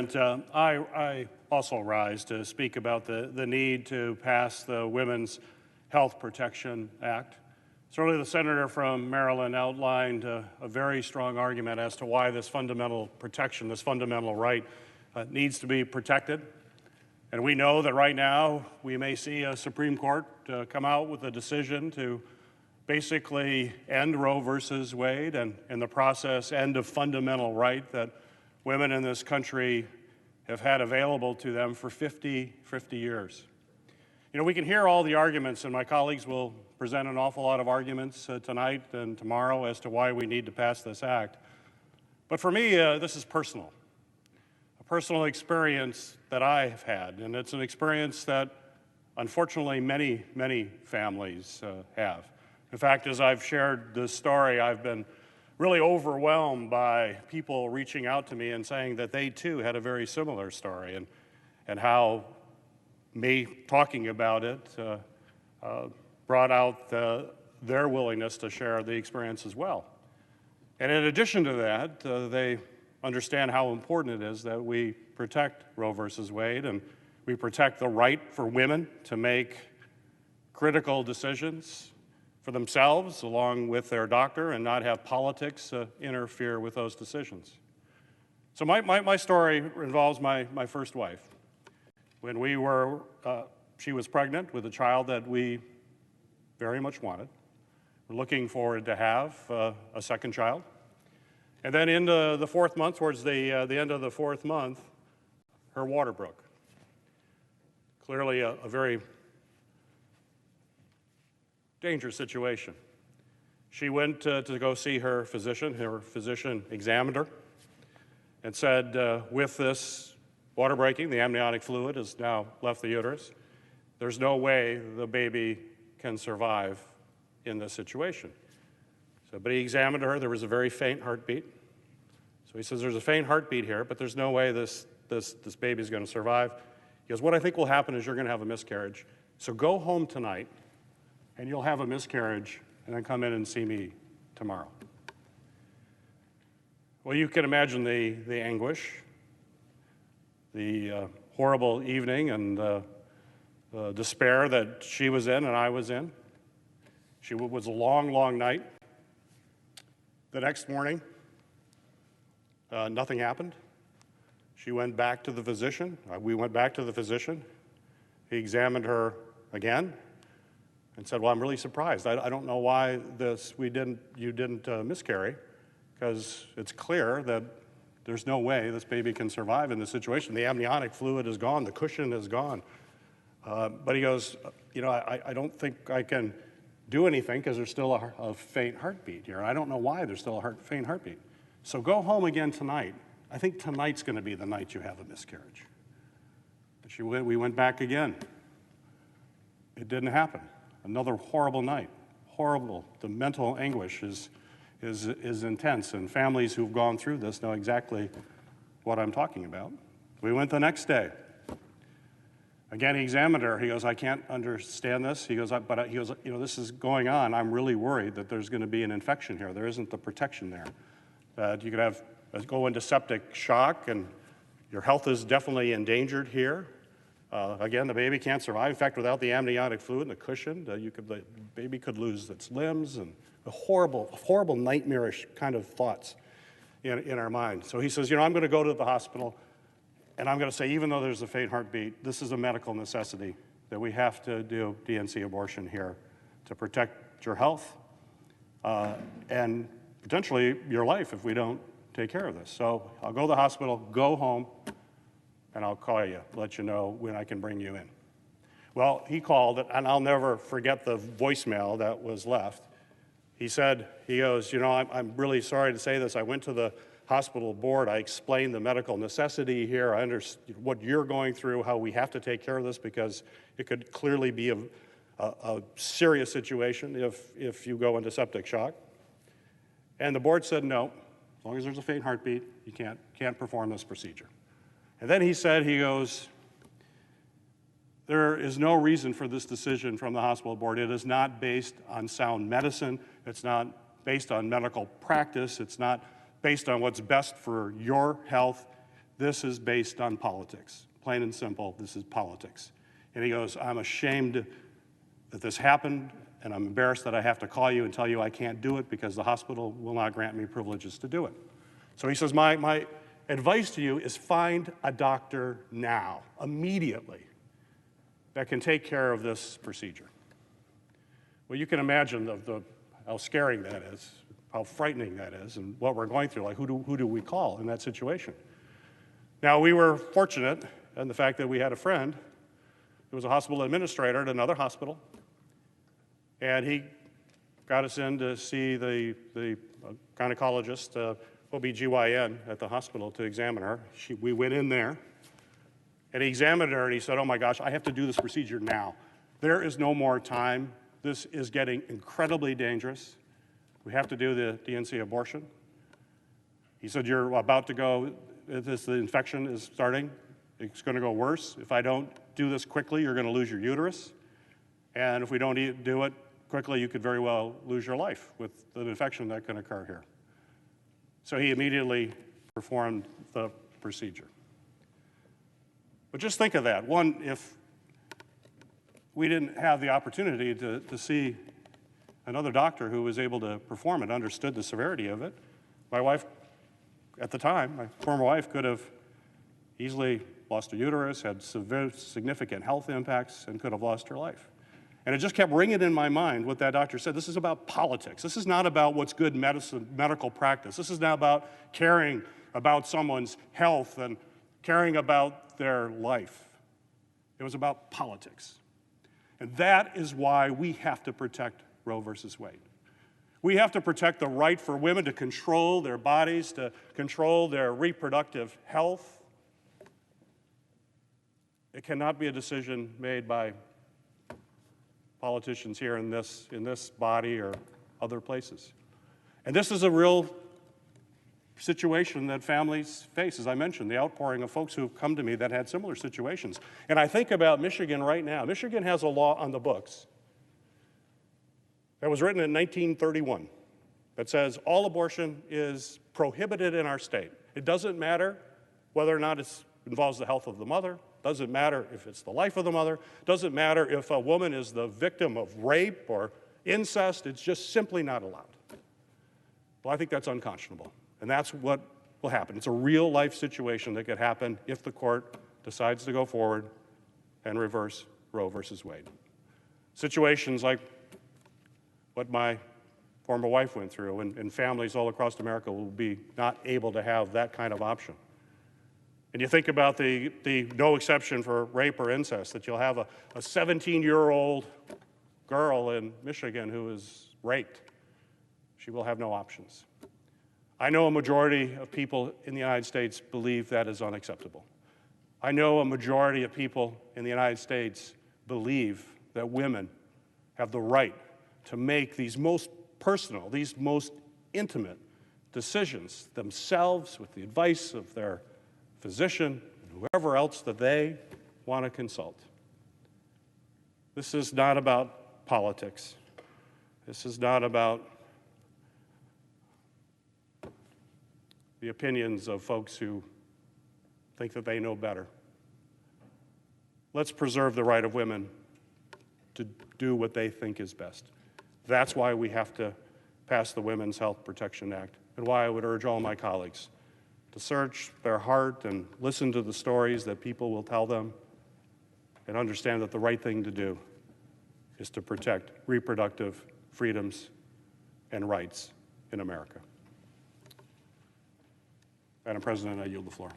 President. I also rise to speak about the need to pass the Women's Health Protection Act. Certainly the senator from Maryland outlined a very strong argument as to why this fundamental protection, this fundamental right, needs to be protected. And we know that right now we may see a Supreme Court come out with a decision to basically end Roe versus Wade and in the process end a fundamental right that women in this country have had available to them for 50 years. You know, we can hear all the arguments, and my colleagues will present an awful lot of arguments tonight and tomorrow as to why we need to pass this act. But for me, this is personal, a personal experience that I have had, and it's an experience that unfortunately many families have. In fact, as I've shared this story, I've been really overwhelmed by people reaching out to me and saying that they too had a very similar story, and how me talking about it brought out their willingness to share the experience as well. And in addition to that, they understand how important it is that we protect Roe versus Wade and we protect the right for women to make critical decisions for themselves along with their doctor and not have politics interfere with those decisions. So my story involves my first wife. When she was pregnant with a child that we very much wanted. We're looking forward to have a second child. And then into the fourth month, towards the end of the fourth month, her water broke. Clearly a very dangerous situation. She went to go see her physician. Her physician examined her and said, with this water breaking, the amniotic fluid has now left the uterus. There's no way the baby can survive in this situation. But he examined her. There was a very faint heartbeat. So he says, there's a faint heartbeat here, but there's no way this baby's going to survive. He goes, what I think will happen is you're going to have a miscarriage. So go home tonight, and you'll have a miscarriage, and then come in and see me tomorrow. Well, you can imagine the anguish, the horrible evening, and the despair that she was in and I was in. It was a long night. The next morning, nothing happened. She went back to the physician. We went back to the physician. He examined her again and said, well, I'm really surprised. I don't know why you didn't miscarry, because it's clear that there's no way this baby can survive in this situation. The amniotic fluid is gone. The cushion is gone. But he goes, I don't think I can do anything because there's still a faint heartbeat here. I don't know why there's still a faint heartbeat. So go home again tonight. I think tonight's going to be the night you have a miscarriage. We went back again. It didn't happen. Another horrible night. Horrible. The mental anguish is intense, and families who've gone through this know exactly what I'm talking about. We went the next day. Again, he examined her. He goes, I can't understand this. He goes, this is going on. I'm really worried that there's going to be an infection here. There isn't the protection there. That you could go into septic shock, and your health is definitely endangered here. Again, the baby can't survive. In fact, without the amniotic fluid and the cushion, the baby could lose its limbs, and horrible, nightmarish kind of thoughts in our mind. So he says, I'm going to go to the hospital, and I'm going to say, even though there's a faint heartbeat, this is a medical necessity, that we have to do DNC abortion here to protect your health and potentially your life if we don't take care of this. So I'll go to the hospital, go home, and I'll call you, let you know when I can bring you in. Well, he called, and I'll never forget the voicemail that was left. He goes, I'm really sorry to say this. I went to the hospital board. I explained the medical necessity here. I understand what you're going through, how we have to take care of this because it could clearly be a serious situation if you go into septic shock. And the board said, no, as long as there's a faint heartbeat, you can't perform this procedure. And then he goes, there is no reason for this decision from the hospital board. It is not based on sound medicine. It's not based on medical practice. It's not based on what's best for your health. this is based on politics. Plain and simple, this is politics. And he goes, I'm ashamed that this happened, and I'm embarrassed that I have to call you and tell you I can't do it because the hospital will not grant me privileges to do it. So he says, my advice to you is find a doctor now, immediately, that can take care of this procedure. Well, you can imagine how scaring that is, how frightening that is, and what we're going through. Like, who do we call in that situation? Now, we were fortunate in the fact that we had a friend who was a hospital administrator at another hospital, and he got us in to see the gynecologist, OBGYN at the hospital to examine her. We went in there, and he examined her, and he said, oh my gosh, I have to do this procedure now. There is no more time. This is getting incredibly dangerous. We have to do the DNC abortion. He said, you're about to go, the infection is starting. It's going to go worse. If I don't do this quickly, you're going to lose your uterus. And if we don't do it quickly, you could very well lose your life with the infection that can occur here. So he immediately performed the procedure. But just think of that. One, if we didn't have the opportunity to see another doctor who was able to perform it, understood the severity of it, my wife at the time, my former wife, could have easily lost her uterus, had significant health impacts, and could have lost her life. And it just kept ringing in my mind what that doctor said. This is about politics. This is not about what's good medical practice. This is not about caring about someone's health and caring about their life. It was about politics. And that is why we have to protect Roe versus Wade. We have to protect the right for women to control their bodies, to control their reproductive health. It cannot be a decision made by politicians here in this body or other places. And this is a real situation that families face. As I mentioned, the outpouring of folks who have come to me that had similar situations. And I think about Michigan right now. Michigan has a law on the books that was written in 1931 that says all abortion is prohibited in our state. It doesn't matter whether or not it involves the health of the mother. Doesn't matter if it's the life of the mother. Doesn't matter if a woman is the victim of rape or incest. It's just simply not allowed. Well, I think that's unconscionable. And that's what will happen. It's a real life situation that could happen if the court decides to go forward and reverse Roe versus Wade. Situations like what my former wife went through, and families all across America will be not able to have that kind of option. And you think about the no exception for rape or incest, that you'll have a 17-year-old girl in Michigan who is raped. She will have no options. I know a majority of people in the United States believe that is unacceptable. I know a majority of people in the United States believe that women have the right to make these most personal, these most intimate decisions themselves with the advice of their physician and whoever else that they want to consult. This is not about politics. This is not about the opinions of folks who think that they know better. Let's preserve the right of women to do what they think is best. That's why we have to pass the Women's Health Protection Act, and why I would urge all my colleagues to search their heart and listen to the stories that people will tell them and understand that the right thing to do is to protect reproductive freedoms and rights in America. Madam President, I yield the floor.